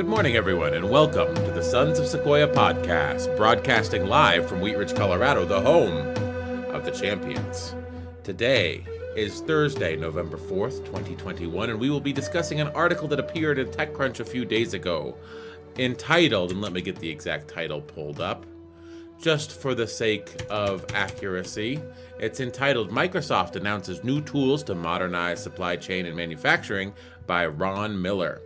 Good morning, everyone, and welcome to the Sons of Sequoia podcast, broadcasting live from Wheat Ridge, Colorado, the home of the champions. Today is Thursday, November 4th, 2021, and we will be discussing an article that appeared in TechCrunch a few days ago, entitled, and let me get the exact title pulled up, just for the sake of accuracy, it's entitled, Microsoft Announces New Tools to Modernize Supply Chain and Manufacturing by Ron Miller.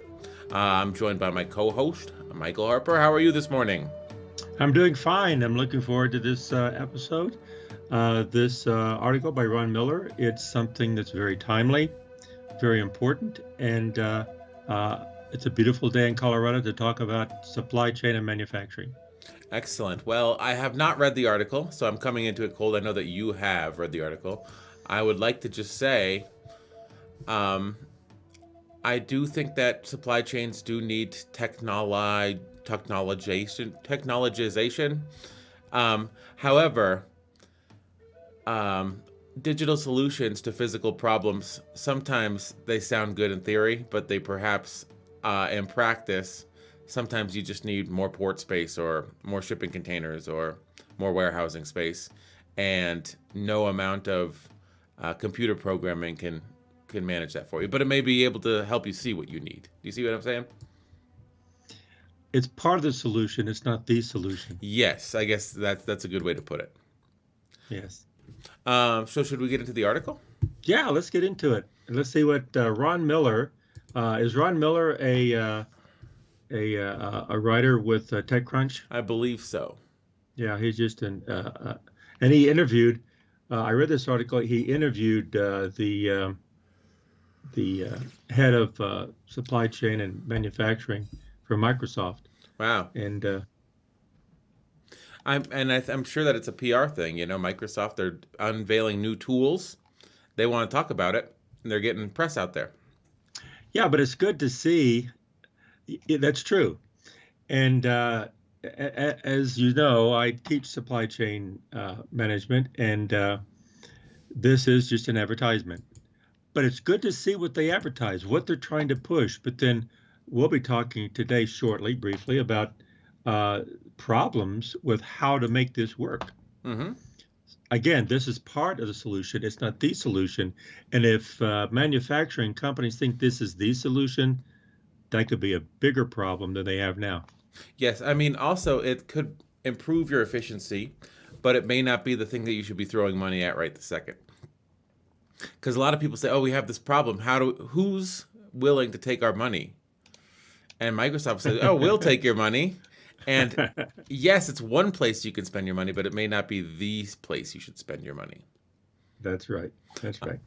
I'm joined by my co-host, Michael Harper. How are you this morning? I'm doing fine. I'm looking forward to this episode. This article by Ron Miller, it's something that's very timely, very important, and it's a beautiful day in Colorado to talk about supply chain and manufacturing. Excellent. Well, I have not read the article, so I'm coming into it cold. I know that you have read the article. I would like to just say, I do think that supply chains do need technologization. However, digital solutions to physical problems, sometimes they sound good in theory, but they perhaps, in practice, sometimes you just need more port space or more shipping containers or more warehousing space. And no amount of computer programming can manage that for you, but it may be able to help you see what you need. Do you see what I'm saying? It's part of the solution. It's not the solution. Yes, I guess that's a good way to put it. Yes. So should we get into the article? Yeah, let's get into it. And let's see what Ron Miller, is Ron Miller a writer with TechCrunch? I believe so. Yeah, he's just and he interviewed, I read this article, he interviewed the head of supply chain and manufacturing for Microsoft. Wow. And I'm sure that it's a PR thing. You know, Microsoft, they're unveiling new tools. They want to talk about it, and they're getting press out there. Yeah, but it's good to see. That's true. And as you know, I teach supply chain management, and this is just an advertisement. But it's good to see what they advertise, what they're trying to push. But then we'll be talking today briefly, about problems with how to make this work. Mm-hmm. Again, this is part of the solution. It's not the solution. And if manufacturing companies think this is the solution, that could be a bigger problem than they have now. Yes, I mean, also it could improve your efficiency, but it may not be the thing that you should be throwing money at right this second. Because a lot of people say, "Oh, we have this problem. Who's willing to take our money?" And Microsoft says, "Oh, we'll take your money." And yes, it's one place you can spend your money, but it may not be the place you should spend your money. That's right. That's right.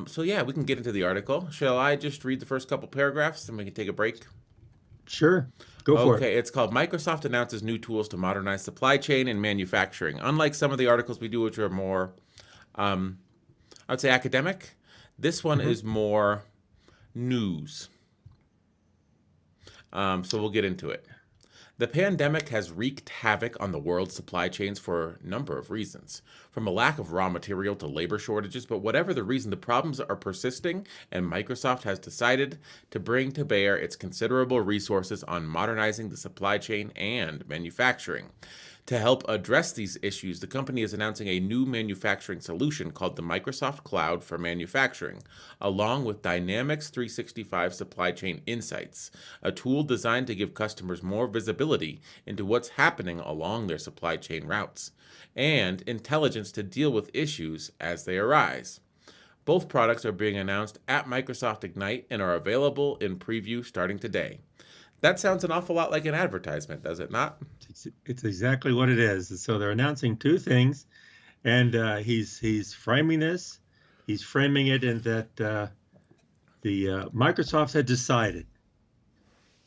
So yeah, we can get into the article. Shall I just read the first couple paragraphs and we can take a break? Sure. Go for it. Okay, it's called Microsoft Announces New Tools to Modernize Supply Chain and Manufacturing. Unlike some of the articles we do, which are more, I would say academic, this one is more news. So we'll get into it. The pandemic has wreaked havoc on the world's supply chains for a number of reasons, from a lack of raw material to labor shortages, but whatever the reason, the problems are persisting, and Microsoft has decided to bring to bear its considerable resources on modernizing the supply chain and manufacturing. To help address these issues, the company is announcing a new manufacturing solution called the Microsoft Cloud for Manufacturing, along with Dynamics 365 Supply Chain Insights, a tool designed to give customers more visibility into what's happening along their supply chain routes, and intelligence to deal with issues as they arise. Both products are being announced at Microsoft Ignite and are available in preview starting today. That sounds an awful lot like an advertisement, does it not? It's exactly what it is. So they're announcing two things, and he's framing this. He's framing it in that the Microsoft had decided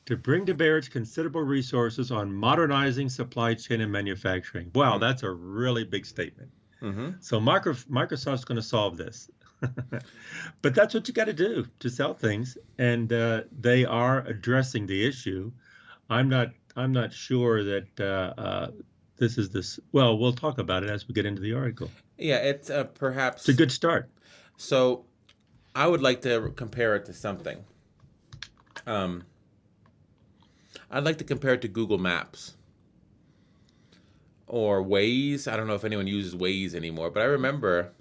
to bring to bear its considerable resources on modernizing supply chain and manufacturing. Wow, that's a really big statement. Mm-hmm. So Microsoft's going to solve this. But that's what you got to do to sell things, and they are addressing the issue. I'm not sure that this is this. Well, we'll talk about it as we get into the article. Yeah, it's perhaps it's a good start. So, I would like to compare it to something. I'd like to compare it to Google Maps or Waze. I don't know if anyone uses Waze anymore, but I remember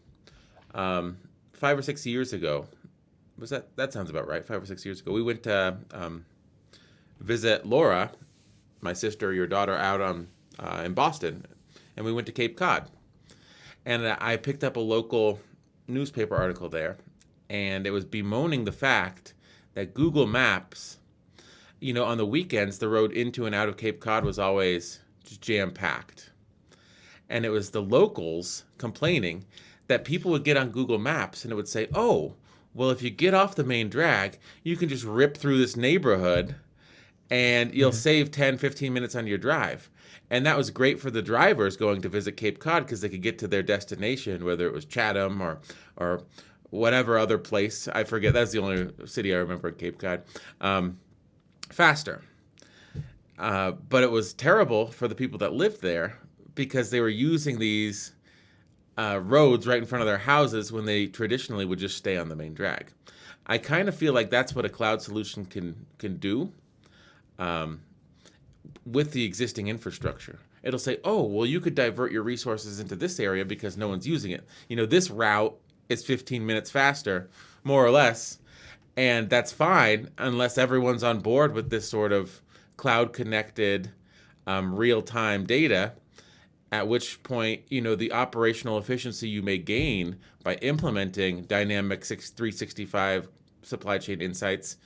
5 or 6 years ago. Was that sounds about right? 5 or 6 years ago, we went to visit Laura, my sister, your daughter, out on in Boston, and we went to Cape Cod. And I picked up a local newspaper article there, and it was bemoaning the fact that Google Maps, on the weekends, the road into and out of Cape Cod was always just jam-packed. And it was the locals complaining that people would get on Google Maps and it would say, oh, well, if you get off the main drag, you can just rip through this neighborhood and you'll save 10, 15 minutes on your drive. And that was great for the drivers going to visit Cape Cod because they could get to their destination, whether it was Chatham or whatever other place. I forget. That's the only city I remember at Cape Cod. Faster. But it was terrible for the people that lived there because they were using these roads right in front of their houses when they traditionally would just stay on the main drag. I kind of feel like that's what a cloud solution can do. With the existing infrastructure. It'll say, oh, well, you could divert your resources into this area because no one's using it. This route is 15 minutes faster, more or less, and that's fine unless everyone's on board with this sort of cloud-connected, real-time data, at which point, the operational efficiency you may gain by implementing dynamic 365 supply chain insights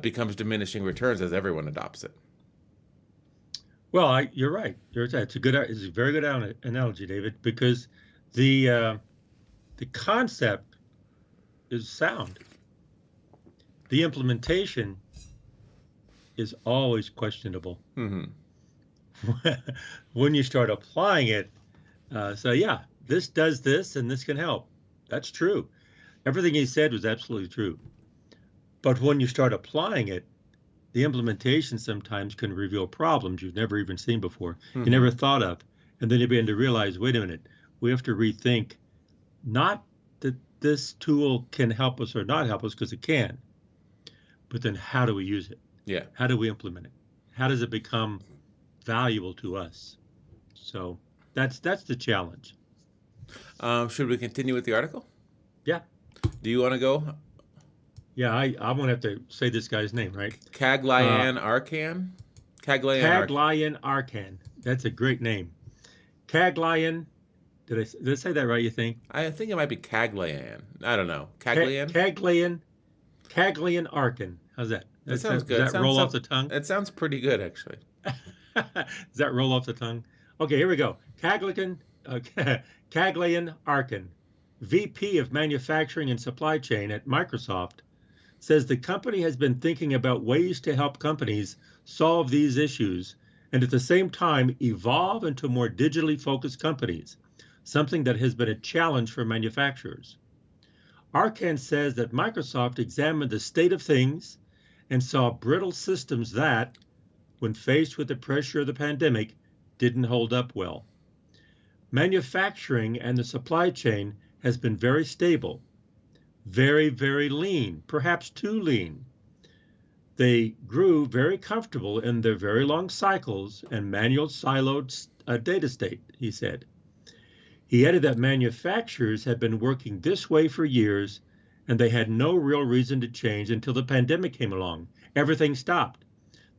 becomes diminishing returns as everyone adopts it. Well, you're right. It's a very good analogy, David, because the concept is sound. The implementation is always questionable. Mm-hmm. When you start applying it, this does this and this can help. That's true. Everything he said was absolutely true. But when you start applying it, the implementation sometimes can reveal problems you've never even seen before, you never thought of. And then you begin to realize, wait a minute, we have to rethink not that this tool can help us or not help us, because it can, but then how do we use it? Yeah. How do we implement it? How does it become valuable to us? So that's the challenge. Should we continue with the article? Yeah. Do you want to go? Yeah, I'm going to have to say this guy's name, right? Caglayan Arkan? Caglayan Arkan. That's a great name. Caglayan. Did I say that right, you think? I think it might be Caglayan. I don't know. Caglayan? Caglayan Arkan. How's that? That sounds good. Does that roll off the tongue? It sounds pretty good, actually. Does that roll off the tongue? Okay, here we go. Caglayan Arkan, VP of Manufacturing and Supply Chain at Microsoft, says the company has been thinking about ways to help companies solve these issues and at the same time evolve into more digitally focused companies, something that has been a challenge for manufacturers. Arkan says that Microsoft examined the state of things and saw brittle systems that, when faced with the pressure of the pandemic, didn't hold up well. Manufacturing and the supply chain has been very stable, very, very lean, perhaps too lean. They grew very comfortable in their very long cycles and manual siloed data state, he said. He added that manufacturers had been working this way for years and they had no real reason to change until the pandemic came along. Everything stopped.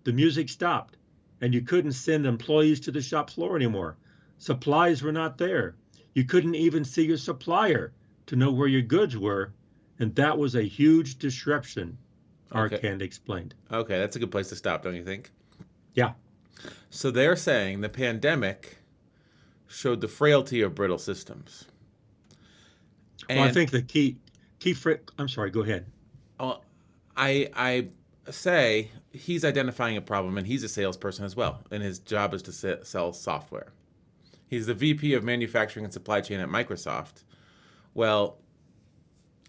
The music stopped, and you couldn't send employees to the shop floor anymore. Supplies were not there. You couldn't even see your supplier to know where your goods were, and that was a huge disruption, Arkan explained. Okay, that's a good place to stop, don't you think? Yeah. So they're saying the pandemic showed the frailty of brittle systems. Well, I think the key I'm sorry, go ahead. I say he's identifying a problem, and he's a salesperson as well, and his job is to sell software. He's the VP of Manufacturing and Supply Chain at Microsoft. Well,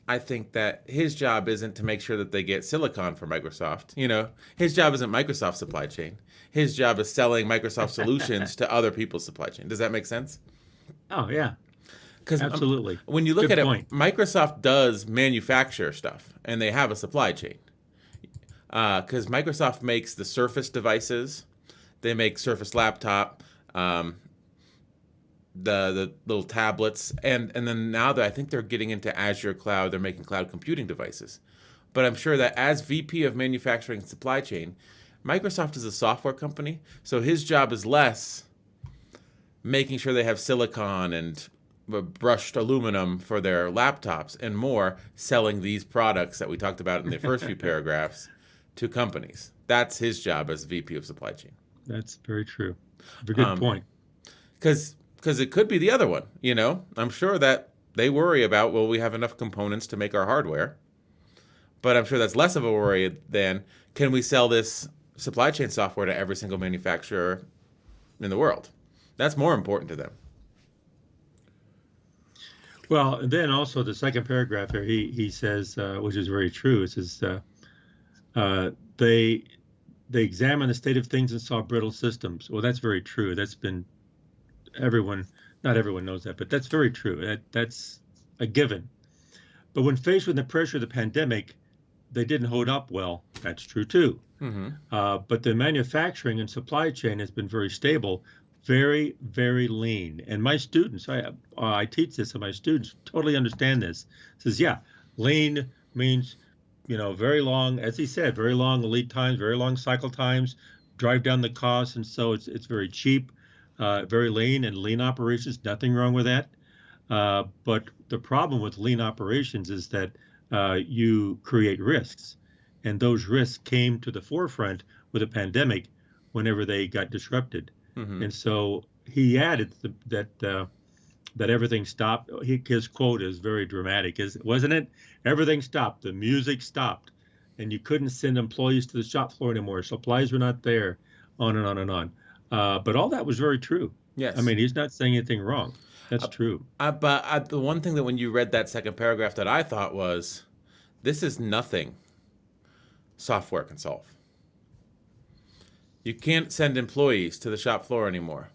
I think that his job isn't to make sure that they get silicon for Microsoft. His job isn't Microsoft supply chain. His job is selling Microsoft solutions to other people's supply chain. Does that make sense? Oh, yeah. Absolutely. When you look Good at point. it, Microsoft does manufacture stuff, and they have a supply chain. because Microsoft makes the Surface devices. They make Surface laptop, the little tablets, and then now that I think they're getting into Azure cloud, they're making cloud computing devices. But I'm sure that as VP of manufacturing and supply chain, Microsoft is a software company, so his job is less making sure they have silicon and brushed aluminum for their laptops and more selling these products that we talked about in the first few paragraphs to companies. That's his job as VP of supply chain. That's very true. A good point. Because it could be the other one, you know? I'm sure that they worry about, will we have enough components to make our hardware? But I'm sure that's less of a worry than, can we sell this supply chain software to every single manufacturer in the world? That's more important to them. Well, and then also the second paragraph here, he says, which is very true. It says they examined the state of things and saw brittle systems. Well, that's very true. That's been not everyone knows that, but that's very true. That's a given. But when faced with the pressure of the pandemic, they didn't hold up well. That's true too. Mm-hmm. But the manufacturing and supply chain has been very stable, very, very lean. And my students, I teach this, and my students totally understand this. It says, yeah, lean means, very long, as he said, very long lead times, very long cycle times, drive down the costs, and so it's very cheap, very lean, and lean operations, nothing wrong with that. But the problem with lean operations is that you create risks, and those risks came to the forefront with the pandemic whenever they got disrupted. Mm-hmm. And so he added that everything stopped. His quote is very dramatic, wasn't it? Everything stopped. The music stopped, and you couldn't send employees to the shop floor anymore. Supplies were not there, on and on and on. But all that was very true. Yes. I mean, he's not saying anything wrong. That's true. But the one thing that when you read that second paragraph that I thought was, this is nothing software can solve. You can't send employees to the shop floor anymore.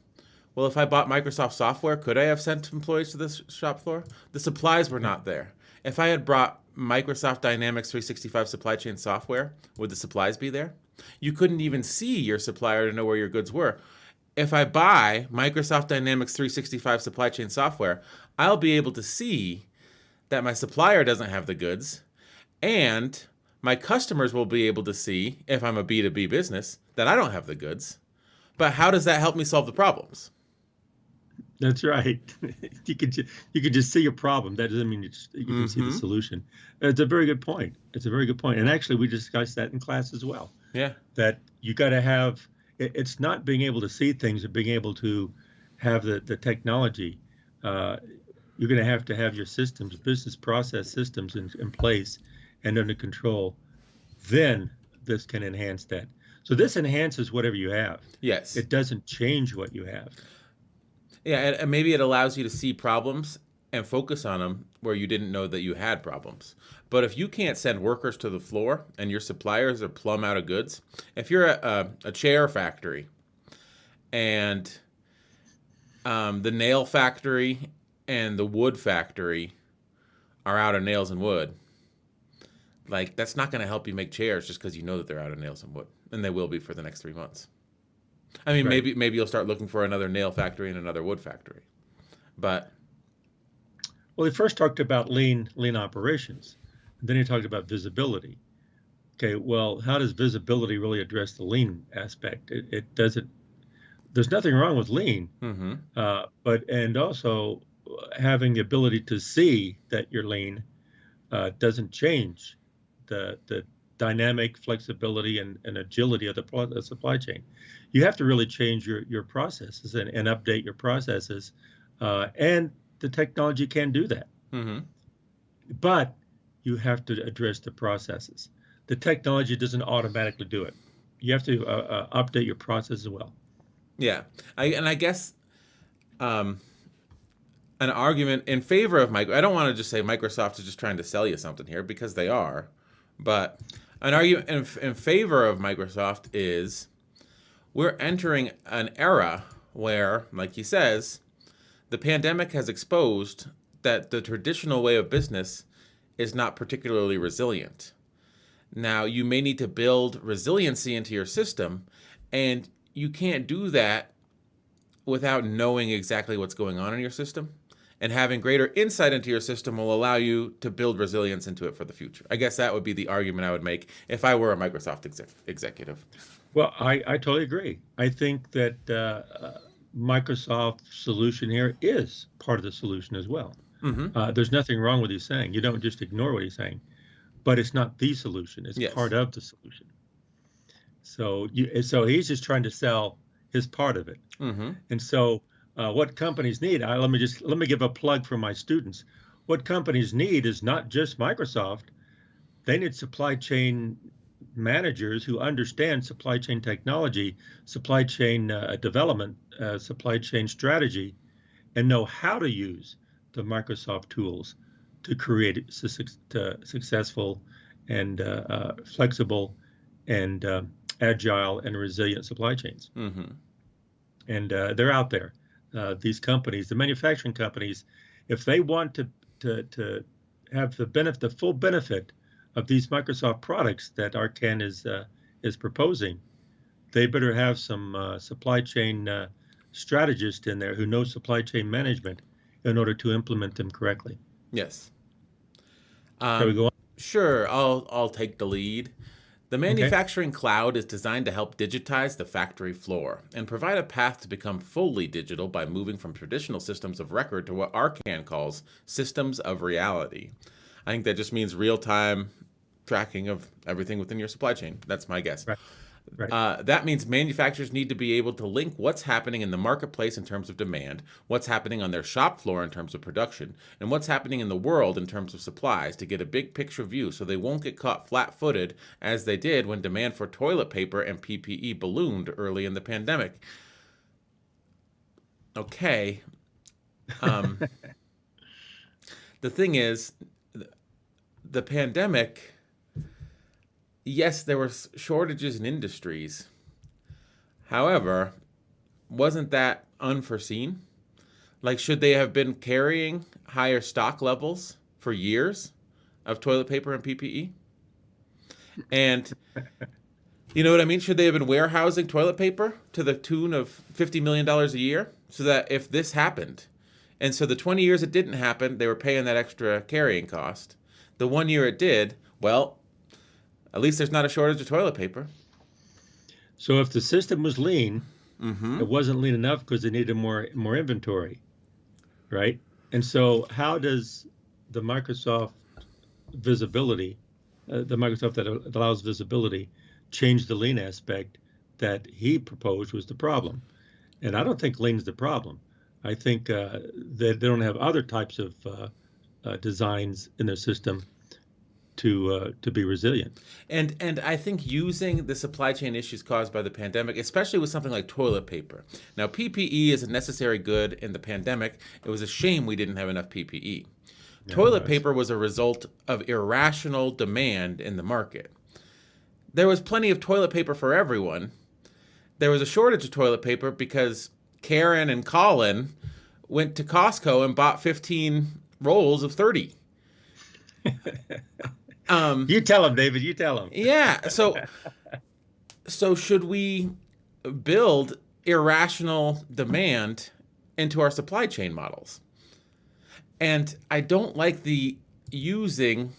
Well, if I bought Microsoft software, could I have sent employees to the shop floor? The supplies were not there. If I had brought Microsoft Dynamics 365 supply chain software, would the supplies be there? You couldn't even see your supplier to know where your goods were. If I buy Microsoft Dynamics 365 supply chain software, I'll be able to see that my supplier doesn't have the goods, and my customers will be able to see, if I'm a B2B business, that I don't have the goods. But how does that help me solve the problems? That's right. You could just see a problem. That doesn't mean you can see the solution. It's a very good point. And actually, we discussed that in class as well. Yeah. That you got to have. It's not being able to see things, but being able to have the technology. You're going to have your systems, business process systems in place and under control. Then this can enhance that. So this enhances whatever you have. Yes. It doesn't change what you have. Yeah, and maybe it allows you to see problems and focus on them where you didn't know that you had problems. But if you can't send workers to the floor and your suppliers are plumb out of goods, if you're a chair factory and the nail factory and the wood factory are out of nails and wood, like, that's not going to help you make chairs just because you know that they're out of nails and wood, and they will be for the next 3 months. I mean, right. maybe you'll start looking for another nail factory and another wood factory, but well, he first talked about lean operations, and then he talked about visibility. Okay, well, how does visibility really address the lean aspect? It doesn't. There's nothing wrong with lean, but also having the ability to see that you're lean doesn't change the dynamic flexibility and agility of the supply chain. You have to really change your processes and update your processes, and the technology can do that. But you have to address the processes. The technology doesn't automatically do it. You have to update your process as well. Yeah, I guess an argument in favor of I don't want to just say Microsoft is just trying to sell you something here, because they are, but an argument in favor of Microsoft is we're entering an era where, like he says, the pandemic has exposed that the traditional way of business is not particularly resilient. Now, you may need to build resiliency into your system, and you can't do that without knowing exactly what's going on in your system. And having greater insight into your system will allow you to build resilience into it for the future. I guess that would be the argument I would make if I were a Microsoft executive. Well, I totally agree. I think that Microsoft's solution here is part of the solution as well. There's nothing wrong with you saying. You don't just ignore what he's saying, but it's not the solution. It's Yes. part of the solution. So he's just trying to sell his part of it. And so what companies need, let me give a plug for my students. What companies need is not just Microsoft. They need supply chain managers who understand supply chain technology, supply chain development, supply chain strategy, and know how to use the Microsoft tools to create successful and flexible and agile and resilient supply chains. And they're out there. These companies, the manufacturing companies, if they want to have the full benefit of these Microsoft products that Arcan is proposing, they better have some supply chain strategists in there who know supply chain management in order to implement them correctly. Yes. Shall we go on? Sure, I'll take the lead. The manufacturing cloud is designed to help digitize the factory floor and provide a path to become fully digital by moving from traditional systems of record to what Arcan calls systems of reality. I think that just means real-time tracking of everything within your supply chain. That's my guess. Right. That means manufacturers need to be able to link what's happening in the marketplace in terms of demand, what's happening on their shop floor in terms of production, and what's happening in the world in terms of supplies to get a big picture view so they won't get caught flat-footed as they did when demand for toilet paper and PPE ballooned early in the pandemic. Okay. The thing is, the pandemic, yes, there were shortages in industries. However, wasn't that unforeseen? Like, should they have been carrying higher stock levels for years of toilet paper and PPE? And you know what I mean? Should they have been warehousing toilet paper to the tune of $50 million a year so that if this happened, and so the 20 years it didn't happen, they were paying that extra carrying cost. The 1 year it did, well, at least there's not a shortage of toilet paper. So if the system was lean, it wasn't lean enough because they needed more inventory, right? And so how does the Microsoft visibility, the Microsoft that allows visibility, change the lean aspect that he proposed was the problem? And I don't think lean is the problem. I think that they don't have other types of designs in their system to be resilient. And I think using the supply chain issues caused by the pandemic, especially with something like toilet paper. Now, PPE is a necessary good in the pandemic. It was a shame we didn't have enough PPE. Yeah, toilet paper was a result of irrational demand in the market. There was plenty of toilet paper for everyone. There was a shortage of toilet paper because Karen and Colin went to Costco and bought 15 rolls of 30. You tell him, David. You tell him. Yeah. So should we build irrational demand into our supply chain models? And I don't like the using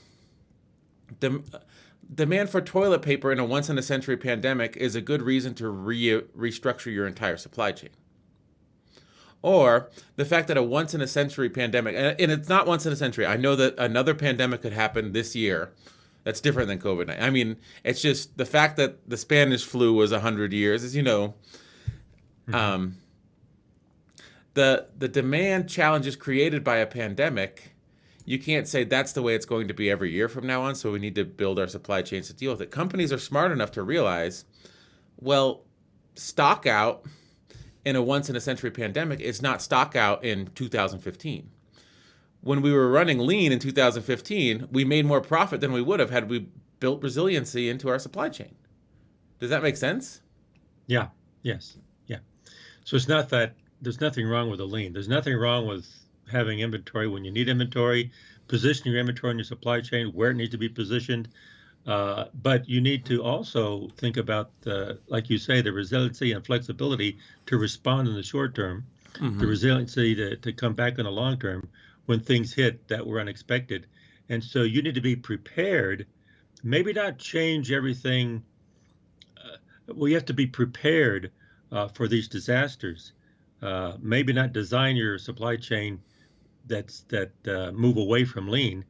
demand for toilet paper in a once-in-a-century pandemic is a good reason to restructure your entire supply chain. Or the fact that a once-in-a-century pandemic, and it's not once in a century. I know that another pandemic could happen this year that's different than COVID-19. I mean, it's just the fact that the Spanish flu was 100 years, as you know. The demand challenges created by a pandemic, you can't say that's the way it's going to be every year from now on, so we need to build our supply chains to deal with it. Companies are smart enough to realize, well, stock out in a once-in-a-century pandemic is not stock out in 2015. When we were running lean in 2015, we made more profit than we would have had we built resiliency into our supply chain. Does that make sense? Yeah. Yes. Yeah. So it's not that there's nothing wrong with the lean. There's nothing wrong with having inventory when you need inventory, positioning your inventory in your supply chain where it needs to be positioned. But you need to also think about, like you say, the resiliency and flexibility to respond in the short term, the Mm-hmm. resiliency to come back in the long term when things hit that were unexpected. And so you need to be prepared, maybe not change everything. We have to be prepared for these disasters. Maybe not design your supply chain that move away from lean,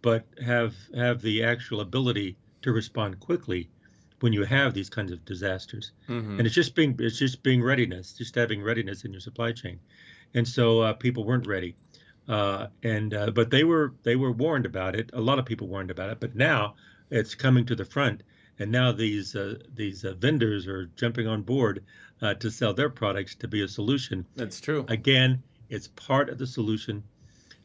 but have the actual ability to respond quickly when you have these kinds of disasters. Mm-hmm. And it's just being readiness, just having readiness in your supply chain. And so people weren't ready, and but they were warned about it. A lot of people warned about it, but now it's coming to the front. And now these vendors are jumping on board to sell their products to be a solution. That's true. Again, it's part of the solution.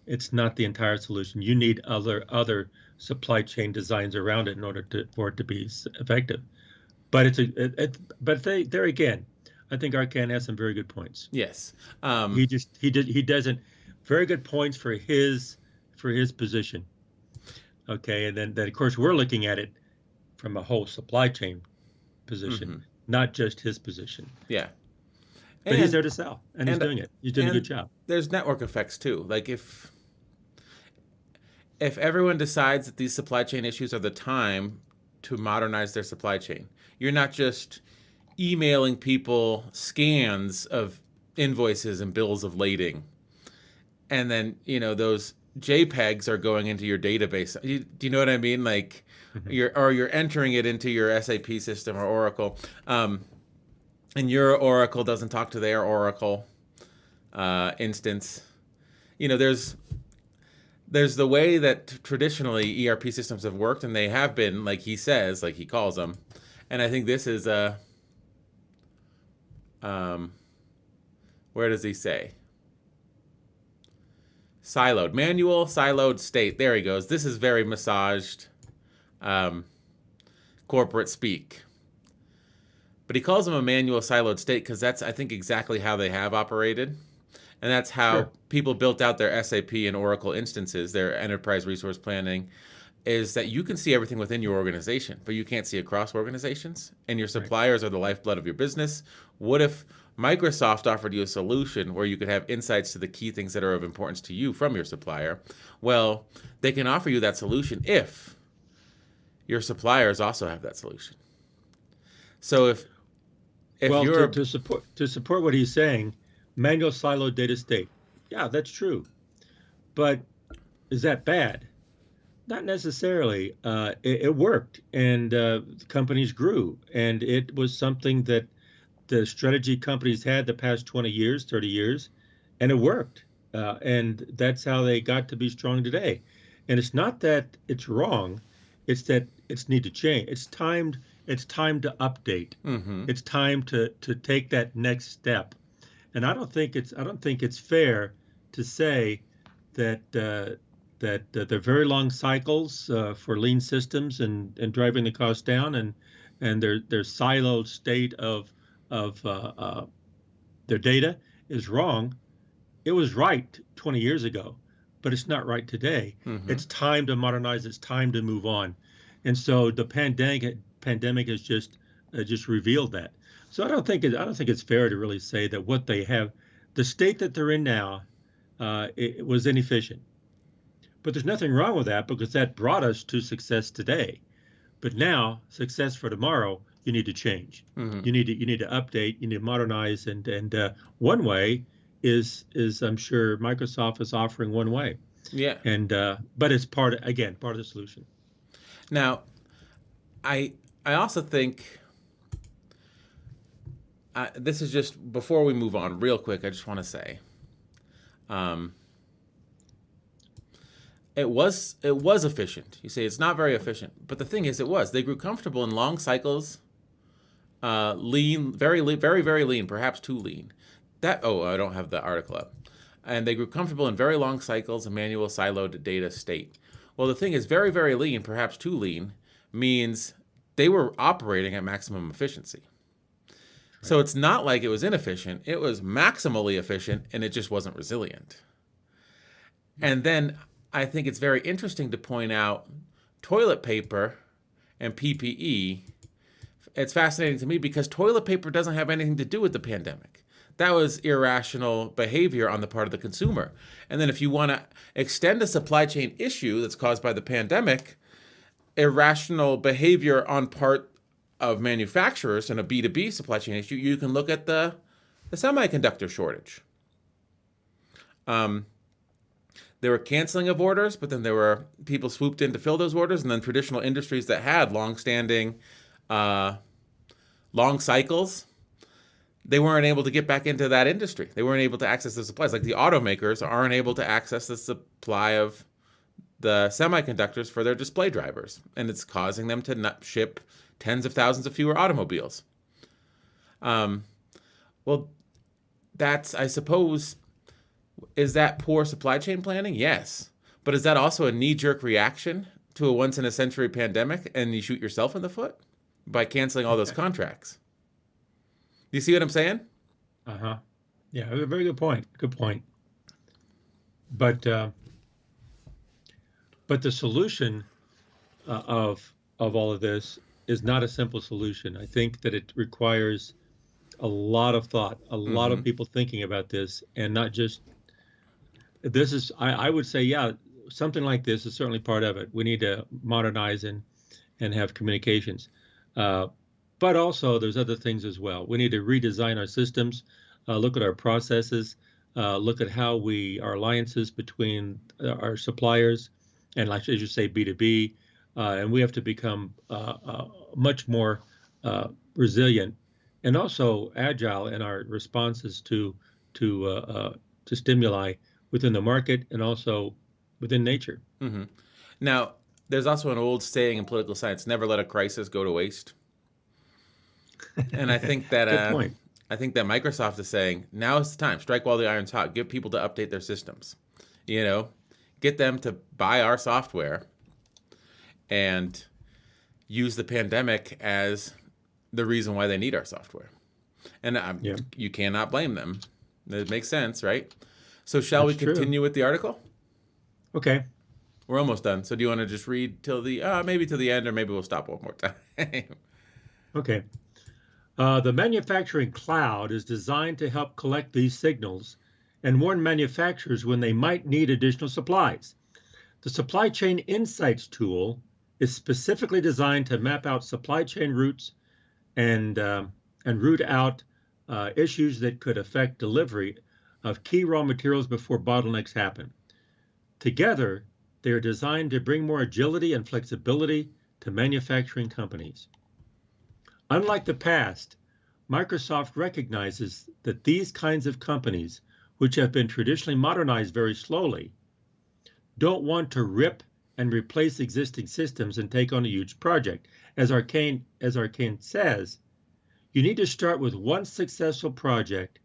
It's not the entire solution. You need other supply chain designs around it in order for it to be effective. But but there again, I think Arcan has some very good points. Yes. He doesn't very good points for his position. Okay, and then of course we're looking at it from a whole supply chain position, Mm-hmm. not just his position. Yeah. But he's there And to sell, and he's and doing it. He's doing a good and job. there's network effects too. Like if everyone decides that these supply chain issues are the time to modernize their supply chain, you're not just emailing people scans of invoices and bills of lading, and then those JPEGs are going into your database. Do you know what I mean? Like Mhm. you're entering it into your SAP system or Oracle, and your Oracle doesn't talk to their Oracle instance. There's the way that traditionally ERP systems have worked, and they have been, like he says, like he calls them. And I think this is um, where does he say? Siloed, manual, siloed state. There he goes. This is very massaged um, corporate speak. But he calls them a manual siloed state because that's, I think, exactly how they have operated. And that's how Sure. people built out their SAP and Oracle instances, their enterprise resource planning, is that you can see everything within your organization, but you can't see across organizations. And your Right. suppliers are the lifeblood of your business. What if Microsoft offered you a solution where you could have insights to the key things that are of importance to you from your supplier? Well, they can offer you that solution if your suppliers also have that solution. So if Well, you're to support what he's saying, manual siloed data state. Yeah, that's true. But is that bad? Not necessarily. It worked, and companies grew, and it was something that the strategy companies had the past 20 years, 30 years, and it worked. And that's how they got to be strong today. And it's not that it's wrong, it's that it's need to change. It's time to update. mm-hmm, It's time to take that next step. And I don't think it's fair to say that they're very long cycles for lean systems and driving the cost down, and their siloed state of their data is wrong. It was right 20 years ago, but it's not right today. mm-hmm. It's time to modernize. It's time to move on. And so the pandemic has just revealed that. So I don't think it's fair to really say that what they have, the state that they're in now, it was inefficient. But there's nothing wrong with that because that brought us to success today. But now, success for tomorrow, you need to change. Mm-hmm. You need to update. You need to modernize. And one way is I'm sure Microsoft is offering one way. Yeah. And but it's part of the solution. Now, I also think this is just before we move on, real quick. I just want to say, um, it was efficient. You say it's not very efficient, but the thing is, it was. They grew comfortable in long cycles, lean, very very very lean, perhaps too lean. I don't have the article up. And they grew comfortable in very long cycles, a manual siloed data state. Well, the thing is, very very lean, perhaps too lean, means they were operating at maximum efficiency. Right. So it's not like it was inefficient. It was maximally efficient, and it just wasn't resilient. Right. And then I think it's very interesting to point out toilet paper and PPE, it's fascinating to me because toilet paper doesn't have anything to do with the pandemic. That was irrational behavior on the part of the consumer. And then if you want to extend a supply chain issue that's caused by the pandemic, irrational behavior on part of manufacturers and a B2B supply chain issue, you can look at the semiconductor shortage. There were canceling of orders, but then there were people swooped in to fill those orders, and then traditional industries that had long-standing, long cycles, they weren't able to get back into that industry. They weren't able to access the supplies. Like the automakers aren't able to access the supply of the semiconductors for their display drivers, and it's causing them to not ship tens of thousands of fewer automobiles. Well, that's, I suppose, is that poor supply chain planning? Yes. But is that also a knee-jerk reaction to a once-in-a-century pandemic, and you shoot yourself in the foot by canceling all those contracts? Do you see what I'm saying? Yeah, a very good point. Good point. But the solution of all of this is not a simple solution. I think that it requires a lot of thought, a lot of people thinking about this, and not just this is. I would say, yeah, something like this is certainly part of it. We need to modernize and have communications. But also, there's other things as well. We need to redesign our systems, look at our processes, look at how our alliances between our suppliers, and like as you say, B2B, and we have to become much more resilient and also agile in our responses to stimuli within the market and also within nature. Mm-hmm. Now, there's also an old saying in political science: "Never let a crisis go to waste." And I think that Good point. I think that Microsoft is saying now is the time. Strike while the iron's hot. Get people to update their systems. Get them to buy our software and use the pandemic as the reason why they need our software. And you cannot blame them. It makes sense, right? So shall we continue with the article? Okay. We're almost done. So do you want to just read till maybe to the end, or maybe we'll stop one more time? Okay. The manufacturing cloud is designed to help collect these signals and warn manufacturers when they might need additional supplies. The Supply Chain Insights tool is specifically designed to map out supply chain routes and root out issues that could affect delivery of key raw materials before bottlenecks happen. Together, they are designed to bring more agility and flexibility to manufacturing companies. Unlike the past, Microsoft recognizes that these kinds of companies, which have been traditionally modernized very slowly, don't want to rip and replace existing systems and take on a huge project. As Arcane says, you need to start with one successful project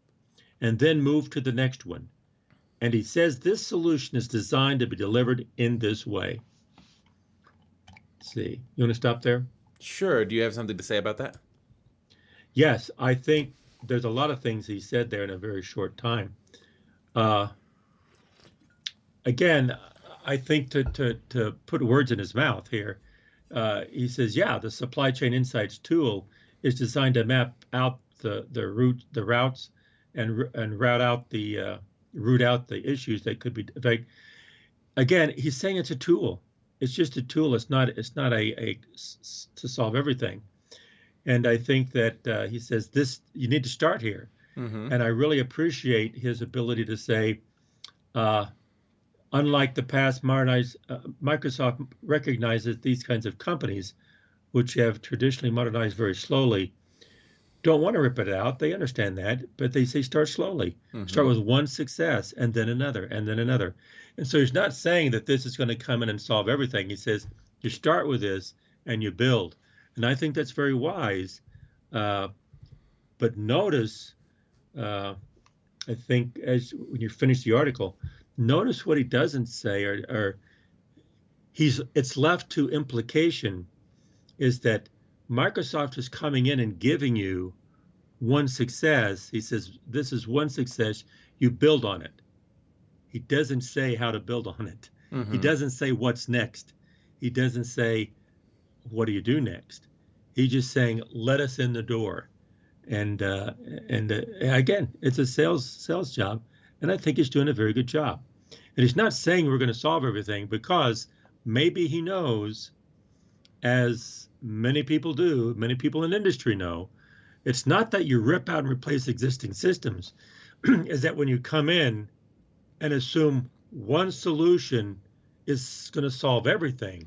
and then move to the next one. And he says this solution is designed to be delivered in this way. Let's see. You want to stop there? Sure. Do you have something to say about that? Yes, I think there's a lot of things he said there in a very short time. Again, I think to put words in his mouth here, he says, yeah, the Supply Chain Insights tool is designed to map out the routes and root out the issues that could be. Like, again, he's saying it's a tool. It's just a tool. It's not a to solve everything. And I think that he says this, you need to start here. Mm-hmm. And I really appreciate his ability to say, unlike the past, Microsoft recognizes these kinds of companies, which have traditionally modernized very slowly, don't want to rip it out. They understand that, but they say start slowly. Mm-hmm. Start with one success and then another and then another. And so he's not saying that this is going to come in and solve everything. He says you start with this and you build. And I think that's very wise. But notice, I think when you finish the article, notice what he doesn't say, or it's left to implication, is that Microsoft is coming in and giving you one success. He says, this is one success, you build on it. He doesn't say how to build on it. Mm-hmm. He doesn't say what's next. He doesn't say, what do you do next? He's just saying, let us in the door. And again, it's a sales job, and I think he's doing a very good job. And he's not saying we're going to solve everything, because maybe he knows, as many people do, many people in industry know, it's not that you rip out and replace existing systems, is that when you come in and assume one solution is going to solve everything,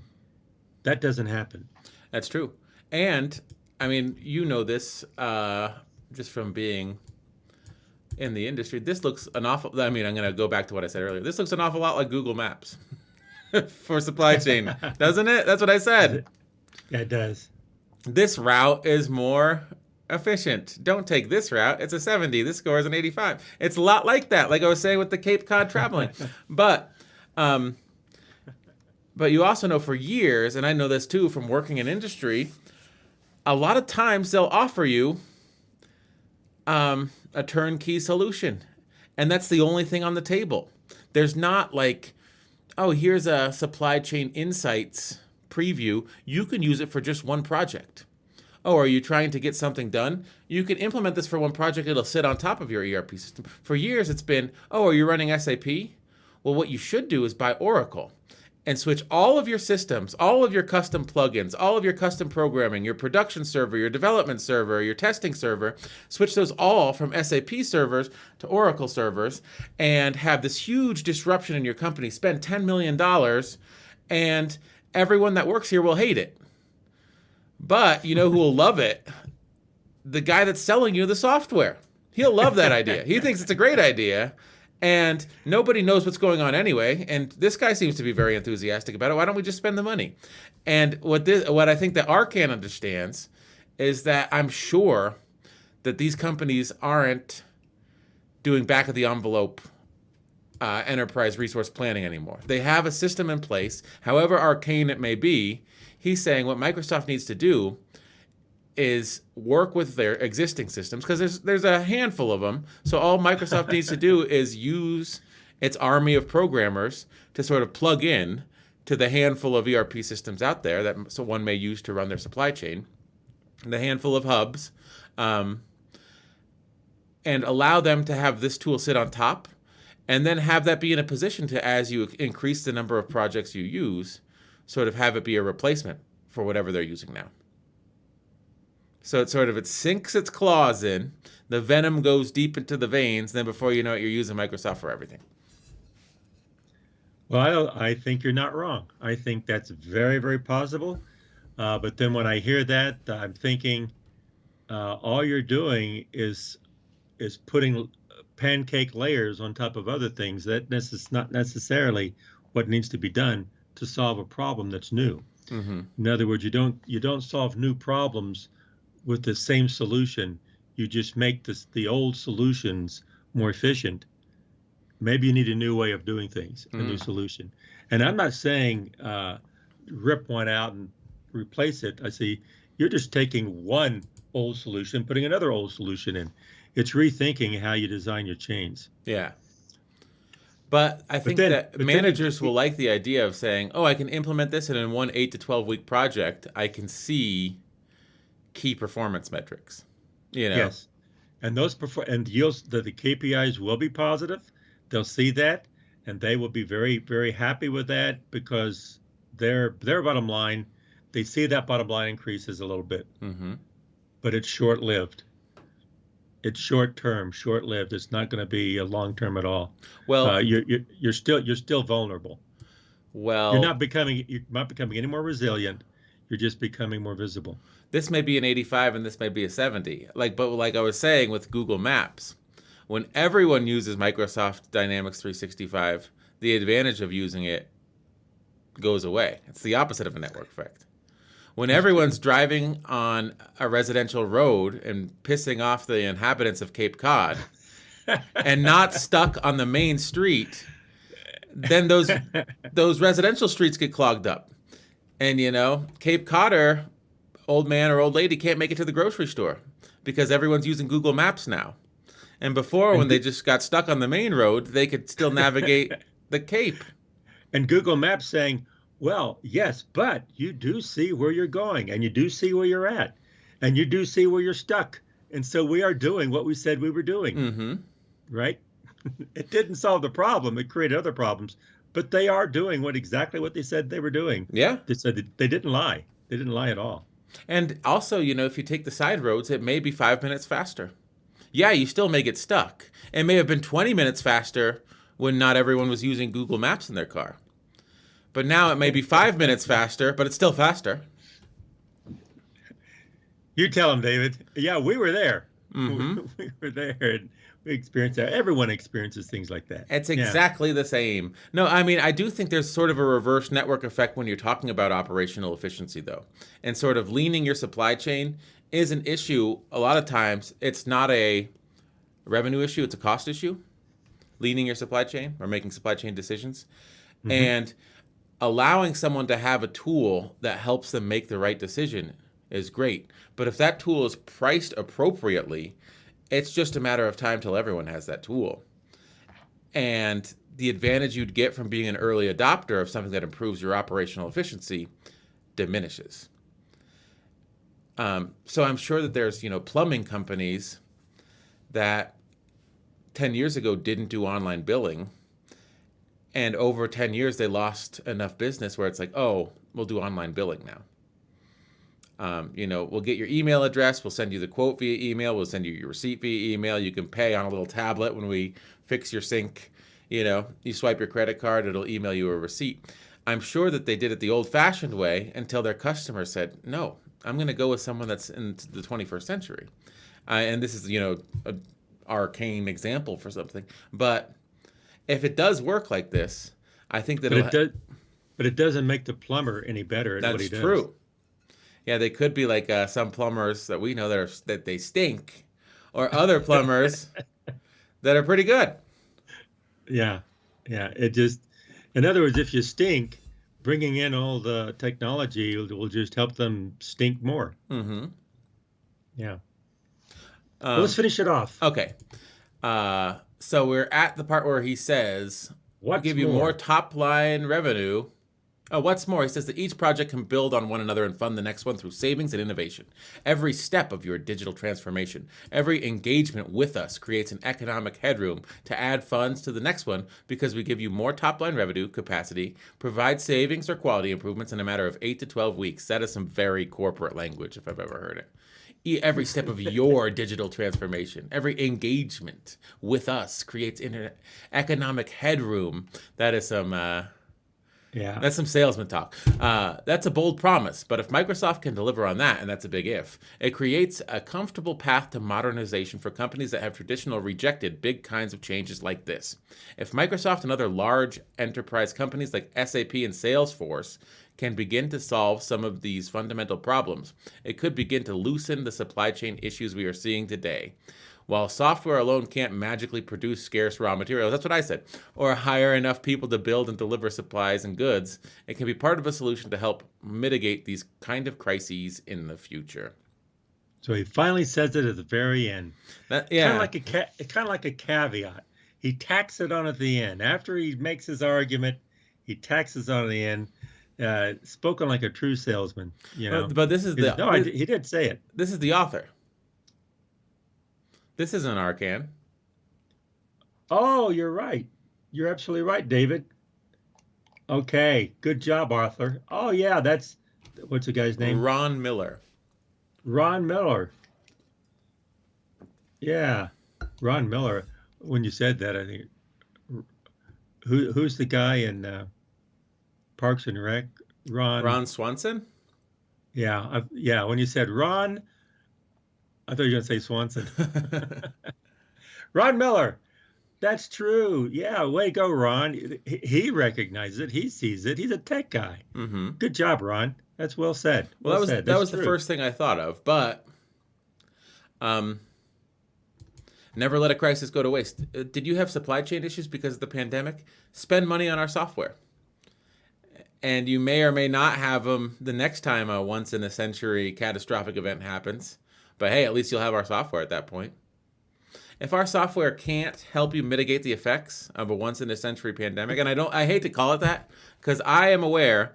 that doesn't happen. That's true. And I mean, you know this just from being in the industry. This looks an awful. I mean, I'm going to go back to what I said earlier. This looks an awful lot like Google Maps for supply chain, doesn't it? That's what I said. Yeah, it does. This route is more efficient. Don't take this route. It's a 70. This score is an 85. It's a lot like that, like I was saying with the Cape Cod traveling. But you also know for years, and I know this too from working in industry, a lot of times they'll offer you a turnkey solution. And that's the only thing on the table. There's not like, oh, here's a supply chain insights preview. You can use it for just one project. Oh, are you trying to get something done? You can implement this for one project. It'll sit on top of your ERP system. For years, it's been, oh, are you running SAP? Well, what you should do is buy Oracle and switch all of your systems, all of your custom plugins, all of your custom programming, your production server, your development server, your testing server, switch those all from SAP servers to Oracle servers, and have this huge disruption in your company. Spend $10 million, and everyone that works here will hate it. But you know who will love it? The guy that's selling you the software. He'll love that idea. He thinks it's a great idea. And nobody knows what's going on anyway. And this guy seems to be very enthusiastic about it. Why don't we just spend the money? And what I think that Arcan understands is that I'm sure that these companies aren't doing back of the envelope enterprise resource planning anymore. They have a system in place, however arcane it may be. He's saying what Microsoft needs to do is work with their existing systems, because there's a handful of them. So all Microsoft needs to do is use its army of programmers to sort of plug in to the handful of ERP systems out there that one may use to run their supply chain, the handful of hubs, and allow them to have this tool sit on top, and then have that be in a position to, as you increase the number of projects you use, sort of have it be a replacement for whatever they're using now. So it sinks its claws in, the venom goes deep into the veins, then before you know it, you're using Microsoft for everything. Well, I think you're not wrong. I think that's very, very possible. But then when I hear that, I'm thinking all you're doing is putting pancake layers on top of other things. That's not necessarily what needs to be done to solve a problem that's new. Mm-hmm. In other words, you don't solve new problems with the same solution. You just make the old solutions more efficient. Maybe you need a new way of doing things, a new solution. And I'm not saying rip one out and replace it. I see you're just taking one old solution, putting another old solution in. It's rethinking how you design your chains. Yeah. But I think that managers will like the idea of saying, oh, I can implement this, and in one 8 to 12 week project, I can see key performance metrics. You know? Yes. And the KPIs will be positive. They'll see that, and they will be very, very happy with that, because their bottom line, they see that bottom line increases a little bit. Mm-hmm. But it's short-lived. It's short-term, short-lived. It's not going to be a long-term at all. Well, you're still vulnerable. Well, you're not becoming any more resilient. You're just becoming more visible. This may be an 85 and this may be a 70. But like I was saying with Google Maps, when everyone uses Microsoft Dynamics 365, the advantage of using it goes away. It's the opposite of a network effect. When everyone's driving on a residential road and pissing off the inhabitants of Cape Cod and not stuck on the main street, then those residential streets get clogged up. And, Cape Codder, old man or old lady, can't make it to the grocery store because everyone's using Google Maps now. And before, when they just got stuck on the main road, they could still navigate the Cape. And Google Maps saying, Well, yes, but you do see where you're going and you do see where you're at and you do see where you're stuck. And so we are doing what we said we were doing, Mm-hmm. right? It didn't solve the problem, it created other problems, but they are doing exactly what they said they were doing. Yeah. They said they didn't lie. They didn't lie at all. And also, if you take the side roads, it may be 5 minutes faster. Yeah, you still may get stuck. It may have been 20 minutes faster when not everyone was using Google Maps in their car. But now it may be 5 minutes faster, but it's still faster. You tell them, David. Yeah, we were there. Mm-hmm. We were there and we experienced that. Everyone experiences things like that. It's Yeah. exactly the same. No, I mean, I do think there's sort of a reverse network effect when you're talking about operational efficiency, though. And sort of leaning your supply chain is an issue. A lot of times, it's not a revenue issue, it's a cost issue. Leaning your supply chain or making supply chain decisions. Mm-hmm. And allowing someone to have a tool that helps them make the right decision is great. But if that tool is priced appropriately, it's just a matter of time till everyone has that tool. And the advantage you'd get from being an early adopter of something that improves your operational efficiency diminishes. So I'm sure that there's, plumbing companies that 10 years ago didn't do online billing. And over 10 years, they lost enough business where it's like, oh, we'll do online billing now. We'll get your email address. We'll send you the quote via email. We'll send you your receipt via email. You can pay on a little tablet when we fix your sink. You swipe your credit card, it'll email you a receipt. I'm sure that they did it the old-fashioned way until their customer said, no, I'm going to go with someone that's in the 21st century. And this is, an arcane example for something. But if it does work like this, I think that but it doesn't make the plumber any better at what he does. That's true. Yeah, they could be like some plumbers that we know that they stink, or other plumbers that are pretty good. Yeah, yeah. In other words, if you stink, bringing in all the technology will just help them stink more. Mm-hmm. Yeah. Well, let's finish it off. Okay. So we're at the part where he says, we'll give you more top line revenue. Oh, what's more? He says that each project can build on one another and fund the next one through savings and innovation. Every step of your digital transformation, every engagement with us creates an economic headroom to add funds to the next one because we give you more top-line revenue capacity, provide savings or quality improvements in a matter of 8 to 12 weeks. That is some very corporate language if I've ever heard it. Every step of your digital transformation, every engagement with us creates economic headroom. That is some... Yeah. That's some salesman talk. That's a bold promise, but if Microsoft can deliver on that, and that's a big if, it creates a comfortable path to modernization for companies that have traditionally rejected big kinds of changes like this. If Microsoft and other large enterprise companies like SAP and Salesforce can begin to solve some of these fundamental problems, it could begin to loosen the supply chain issues we are seeing today. While software alone can't magically produce scarce raw materials, that's what I said, or hire enough people to build and deliver supplies and goods, it can be part of a solution to help mitigate these kind of crises in the future. So he finally says it at the very end. Yeah. Kind of like a caveat. He tacks it on at the end. After he makes his argument, he tacks it on at the end. Spoken like a true salesman, But this is he did say it. This is the author. This isn't Arcan. Oh, you're right. You're absolutely right, David. Okay, good job, Arthur. Oh, yeah, what's the guy's name? Ron Miller. Ron Miller. Yeah, Ron Miller. When you said that, I think, who's the guy in Parks and Rec? Ron Swanson? Yeah, yeah. When you said Ron, I thought you were going to say Swanson. Ron Miller. That's true. Yeah, way to go, Ron. He recognizes it. He sees it. He's a tech guy. Mm-hmm. Good job, Ron. That's well said. Well, that was the first thing I thought of. But never let a crisis go to waste. Did you have supply chain issues because of the pandemic? Spend money on our software. And you may or may not have them the next time a once-in-a-century catastrophic event happens. But hey, at least you'll have our software at that point. If our software can't help you mitigate the effects of a once-in-a-century pandemic, and I hate to call it that, because I am aware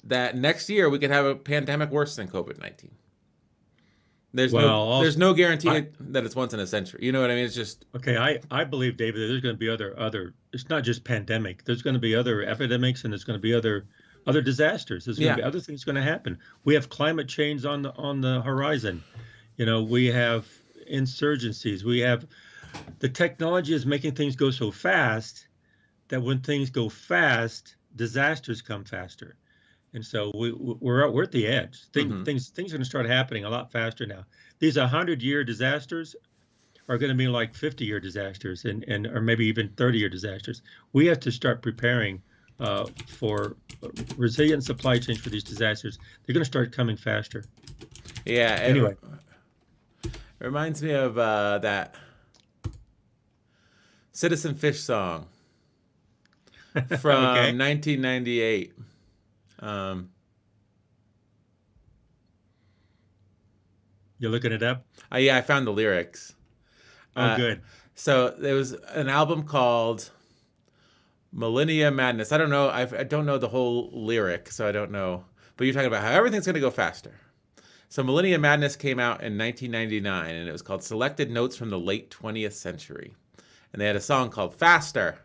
that next year we could have a pandemic worse than COVID-19. There's Well, there's no I, guarantee that it's once in a century. You know what I mean? It's just okay, I believe, David, that there's going to be other. It's not just pandemic. There's going to be other epidemics, and there's going to be other disasters. There's going to yeah. be other things going to happen. We have climate change on the horizon. We have insurgencies. We have the technology is making things go so fast that when things go fast, disasters come faster. And so we're at the edge. Hmm. Things are going to start happening a lot faster now. These 100-year disasters are going to be like 50-year disasters, and or maybe even 30-year disasters. We have to start preparing for resilient supply chains for these disasters. They're going to start coming faster. Yeah. Anyway, It reminds me of that Citizen Fish song okay, from 1998. Um, you're looking it up. yeah, I found the lyrics. Oh, Uh, good. so there was an album called Millennia Madness. I don't know. I don't know the whole lyric, so I don't know. But you're talking about how everything's going to go faster. So Millennia Madness came out in 1999, and it was called Selected Notes from the Late 20th Century. And they had a song called Faster.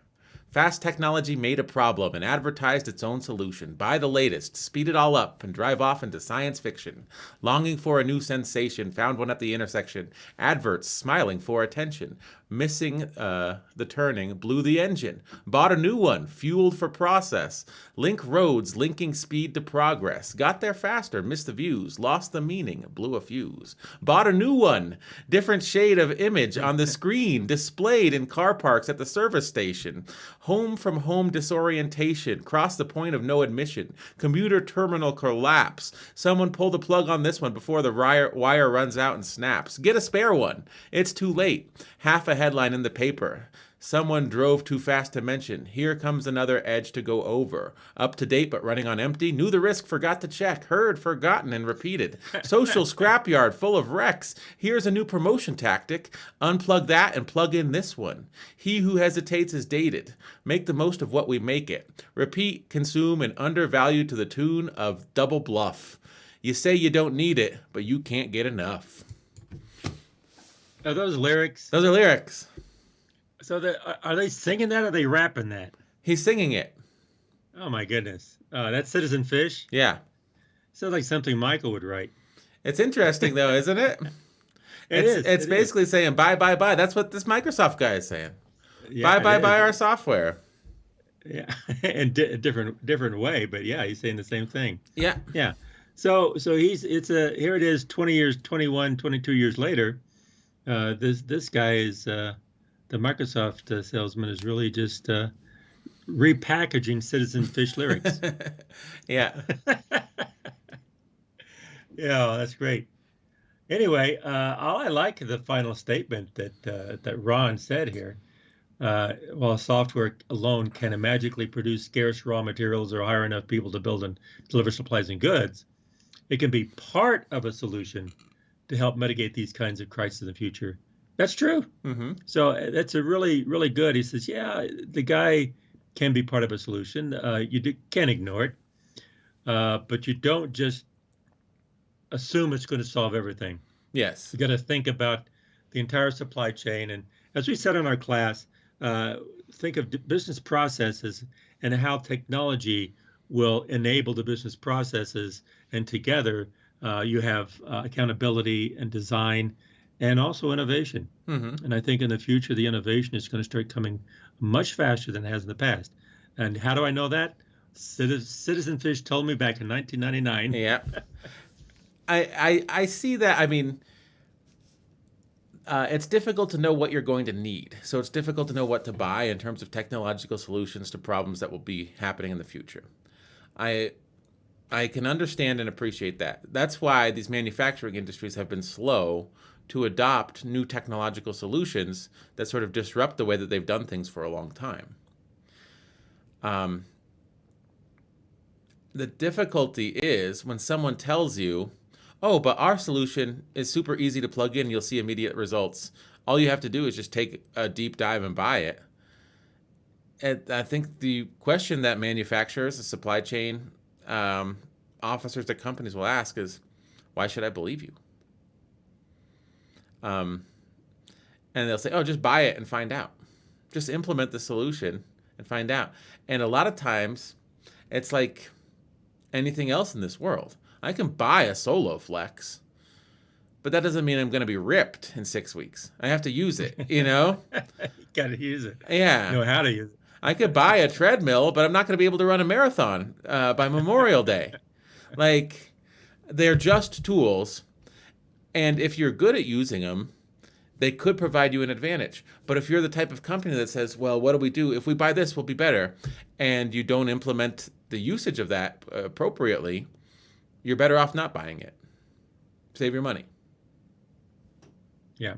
Fast technology made a problem and advertised its own solution. Buy the latest, speed it all up, and drive off into science fiction. Longing for a new sensation, found one at the intersection. Adverts smiling for attention. Missing the turning, blew the engine. Bought a new one, fueled for process. Link roads, linking speed to progress. Got there faster, missed the views. Lost the meaning, blew a fuse. Bought a new one, different shade of image on the screen. Displayed in car parks at the service station. Home from home disorientation. Cross the point of no admission. Commuter terminal collapse. Someone pull the plug on this one before the wire runs out and snaps. Get a spare one. It's too late. Half a headline in the paper. Someone drove too fast to mention. Here comes another edge to go over. Up to date but running on empty. Knew the risk, forgot to check. Heard, forgotten, and repeated. Social scrapyard full of wrecks. Here's a new promotion tactic. Unplug that and plug in this one. He who hesitates is dated. Make the most of what we make it. Repeat, consume, and undervalue to the tune of double bluff. You say you don't need it, but you can't get enough. Are those lyrics? Those are lyrics. So are they singing that or are they rapping that? He's singing it. Oh my goodness. That's Citizen Fish. Yeah. Sounds like something Michael would write. It's interesting though, isn't it? It's It basically saying buy, buy, buy. That's what this Microsoft guy is saying. Yeah, Buy, it buy is. our software. Yeah, in a different way, but yeah, he's saying the same thing. Yeah. Yeah. So here it is 20 years, 21, 22 years later. This guy is the Microsoft salesman is really just repackaging Citizen Fish lyrics. Yeah. Yeah, that's great. Anyway, I like the final statement that Ron said here. While software alone can magically produce scarce raw materials or hire enough people to build and deliver supplies and goods, it can be part of a solution to help mitigate these kinds of crises in the future. That's true. Mm-hmm. So that's a really, really good. He says, yeah, the guy can be part of a solution. Can't ignore it, but you don't just assume it's going to solve everything. Yes. You got to think about the entire supply chain. And as we said in our class, think of business processes and how technology will enable the business processes. And together, you have accountability and design and also innovation. Mm-hmm. And I think in the future, the innovation is going to start coming much faster than it has in the past. And how do I know that? Citizen Fish told me back in 1999. Yeah. I see that. I mean, it's difficult to know what you're going to need. So it's difficult to know what to buy in terms of technological solutions to problems that will be happening in the future. I can understand and appreciate that. That's why these manufacturing industries have been slow to adopt new technological solutions that sort of disrupt the way that they've done things for a long time. The difficulty is when someone tells you, oh, but our solution is super easy to plug in. You'll see immediate results. All you have to do is just take a deep dive and buy it. And I think the question that manufacturers, the supply chain officers at companies will ask is, why should I believe you? Um, and they'll say, oh, just buy it and find out. Just implement the solution and find out. And a lot of times, it's like anything else in this world. I can buy a Solo Flex, but that doesn't mean I'm going to be ripped in 6 weeks. I have to use it, you know? You got to use it. Yeah. Know how to use it. I could buy a treadmill, but I'm not going to be able to run a marathon by Memorial Day. Like, they're just tools. And if you're good at using them, they could provide you an advantage. But if you're the type of company that says, well, what do we do? If we buy this, we'll be better. And you don't implement the usage of that appropriately, you're better off not buying it. Save your money. Yeah.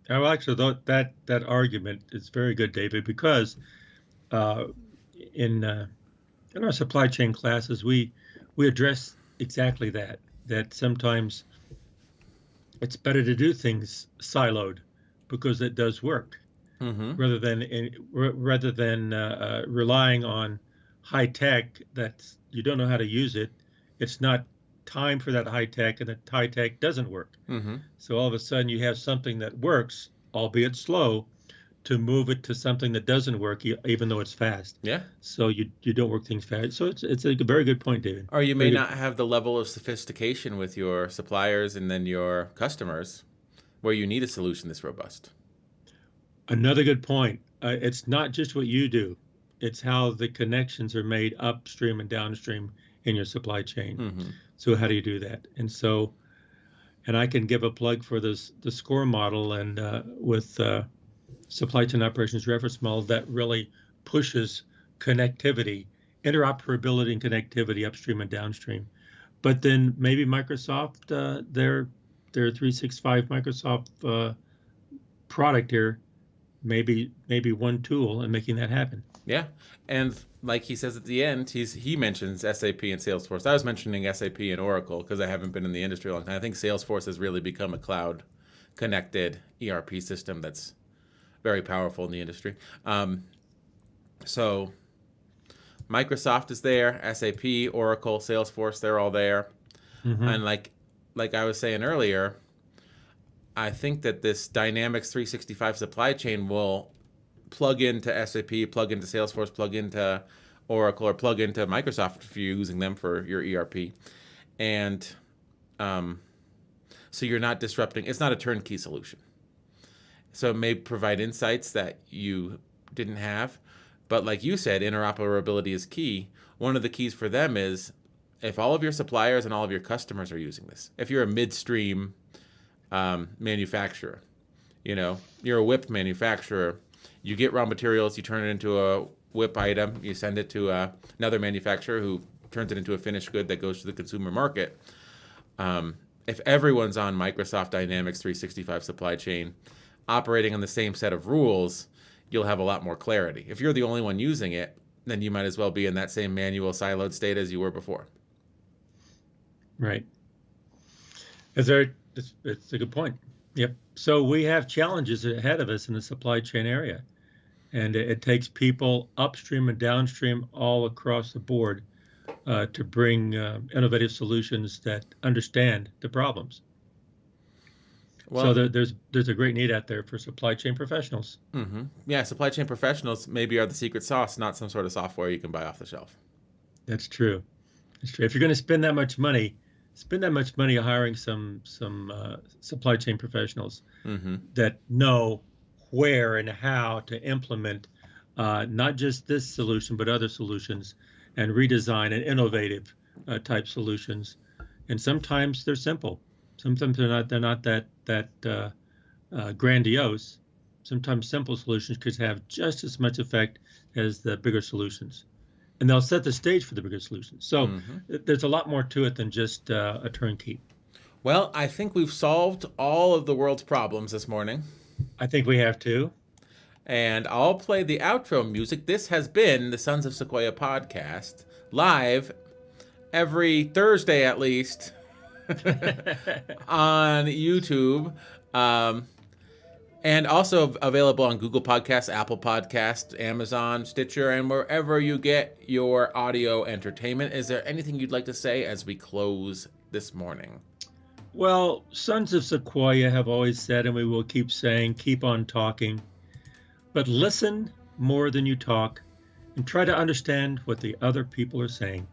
Well, actually, that argument is very good, David, because in our supply chain classes, we address exactly that sometimes it's better to do things siloed because it does work, rather than relying on high tech that you don't know how to use it. It's not time for that high tech, and the high tech doesn't work. So all of a sudden you have something that works, albeit slow, to move it to something that doesn't work, even though it's fast. Yeah. So you don't work things fast. So it's a very good point, David. Or you may not have the level of sophistication with your suppliers and then your customers where you need a solution this robust. Another good point. It's not just what you do. It's how the connections are made upstream and downstream in your supply chain. So how do you do that? And I can give a plug for the SCORE model and with supply chain operations reference model that really pushes connectivity, interoperability and connectivity upstream and downstream. But then maybe Microsoft, their 365 Microsoft product here, maybe one tool in making that happen. Yeah. And like he says at the end, he mentions SAP and Salesforce. I was mentioning SAP and Oracle because I haven't been in the industry a long time. I think Salesforce has really become a cloud-connected ERP system that's very powerful in the industry. So Microsoft is there, SAP, Oracle, Salesforce, they're all there. And like I was saying earlier, I think that this Dynamics 365 supply chain will plug into SAP, plug into Salesforce, plug into Oracle, or plug into Microsoft if you're using them for your ERP. And so you're not disrupting. It's not a turnkey solution. So it may provide insights that you didn't have. But like you said, interoperability is key. One of the keys for them is if all of your suppliers and all of your customers are using this. If you're a midstream manufacturer, you're a whip manufacturer, you get raw materials, you turn it into a whip item, you send it to another manufacturer who turns it into a finished good that goes to the consumer market. If everyone's on Microsoft Dynamics 365 supply chain, operating on the same set of rules, you'll have a lot more clarity. If you're the only one using it, then you might as well be in that same manual siloed state as you were before. Right. It's a good point. Yep. So we have challenges ahead of us in the supply chain area. And it takes people upstream and downstream all across the board to bring innovative solutions that understand the problems. Well, so there's a great need out there for supply chain professionals. Yeah, supply chain professionals maybe are the secret sauce, not some sort of software you can buy off the shelf. That's true. That's true. If you're going to spend that much money hiring some supply chain professionals that know where and how to implement not just this solution but other solutions and redesign and innovative type solutions. And sometimes they're simple. Sometimes they're not that grandiose. Sometimes simple solutions could have just as much effect as the bigger solutions. And they'll set the stage for the bigger solutions. So there's a lot more to it than just a turnkey. Well, I think we've solved all of the world's problems this morning. I think we have to. And I'll play the outro music. This has been the Sons of Sequoia podcast, live every Thursday at least on YouTube. And also available on Google Podcasts, Apple Podcasts, Amazon, Stitcher, and wherever you get your audio entertainment. Is there anything you'd like to say as we close this morning? Well, Sons of Sequoia have always said, and we will keep saying, keep on talking, but listen more than you talk and try to understand what the other people are saying.